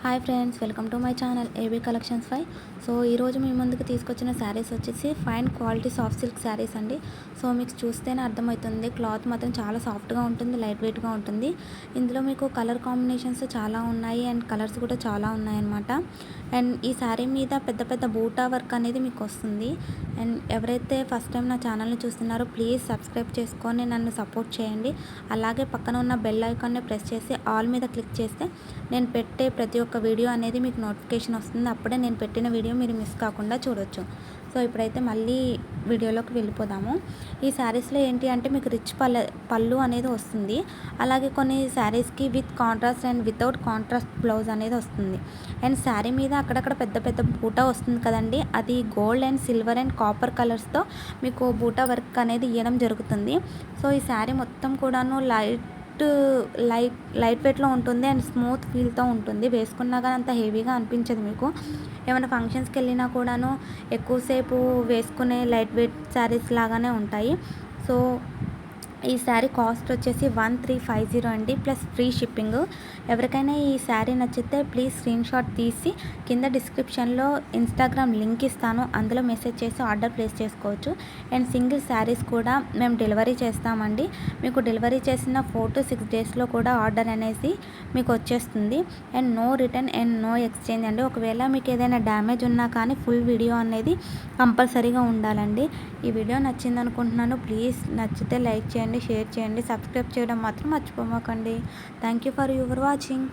Hi friends, welcome to my channel AB collections 5. So ఈరోజు మీ ముందుకు తీసుకొచ్చిన శారీస్ వచ్చేసి fine quality soft silk saris అండి. సో మీకు చూస్తేనే అర్థమవుతుంది, క్లాత్ మాత్రం చాలా సాఫ్ట్గా ఉంటుంది, లైట్ వెయిట్గా ఉంటుంది. ఇందులో మీకు కలర్ కాంబినేషన్స్ చాలా ఉన్నాయి అండ్ కలర్స్ కూడా చాలా ఉన్నాయన్నమాట. అండ్ ఈ శారీ మీద పెద్ద పెద్ద బూటా వర్క్ అనేది మీకు వస్తుంది. అండ్ ఎవరైతే ఫస్ట్ టైం నా ఛానల్ని చూస్తున్నారో ప్లీజ్ సబ్స్క్రైబ్ చేసుకొని నన్ను సపోర్ట్ చేయండి. అలాగే పక్కన ఉన్న బెల్ ఐకాన్ని ప్రెస్ చేసి ఆల్ మీద క్లిక్ చేస్తే నేను పెట్టే ప్రతి ఒక్క వీడియో అనేది మీకు నోటిఫికేషన్ వస్తుంది. అప్పుడే నేను పెట్టిన వీడియో మీరు మిస్ కాకుండా చూడొచ్చు. సో ఇప్పుడైతే మళ్ళీ వీడియోలోకి వెళ్ళిపోదాము. ఈ శారీస్లో ఏంటి అంటే మీకు రిచ్ పళ్ళు అనేది వస్తుంది. అలాగే కొన్ని శారీస్కి with contrast and without contrast blouse అనేది వస్తుంది. అండ్ శారీ మీద అక్కడక్కడ పెద్ద పెద్ద బూటా వస్తుంది కదండి, అది gold and silver and copper కలర్స్తో మీకు బూటా వర్క్ అనేది ఇవ్వడం జరుగుతుంది. సో ఈ శారీ మొత్తం కూడాను లైట్ వెయిట్లో ఉంటుంది అండ్ స్మూత్ ఫీల్తో ఉంటుంది. వేసుకున్నా కానీ అంత హెవీగా అనిపించదు. మీకు ఏమైనా ఫంక్షన్స్కి వెళ్ళినా కూడాను ఎక్కువసేపు వేసుకునే లైట్ వెయిట్ శారీస్ లాగానే ఉంటాయి. సో ఈ శారీ కాస్ట్ వచ్చేసి 1350 అండి, ప్లస్ ఫ్రీ షిప్పింగ్. ఎవరికైనా ఈ శారీ నచ్చితే ప్లీజ్ స్క్రీన్ షాట్ తీసి కింద డిస్క్రిప్షన్లో ఇన్స్టాగ్రామ్ లింక్ ఇస్తాను, అందులో మెసేజ్ చేసి ఆర్డర్ ప్లేస్ చేసుకోవచ్చు. అండ్ సింగిల్ శారీస్ కూడా మేము డెలివరీ చేస్తామండి. మీకు డెలివరీ చేసిన 4 to 6 డేస్లో కూడా ఆర్డర్ అనేది మీకు వచ్చేస్తుంది. And no return and no exchange అండి. ఒకవేళ మీకు ఏదైనా డ్యామేజ్ ఉన్నా కానీ ఫుల్ వీడియో అనేది కంపల్సరీగా ఉండాలండి. ఈ వీడియో నచ్చింది అనుకుంటున్నాను. ప్లీజ్ నచ్చితే లైక్ చేయండి, షేర్ చేయండి, సబ్స్క్రైబ్ చేయడం మాత్రం మర్చిపోమాకండి. Thank you for your watching.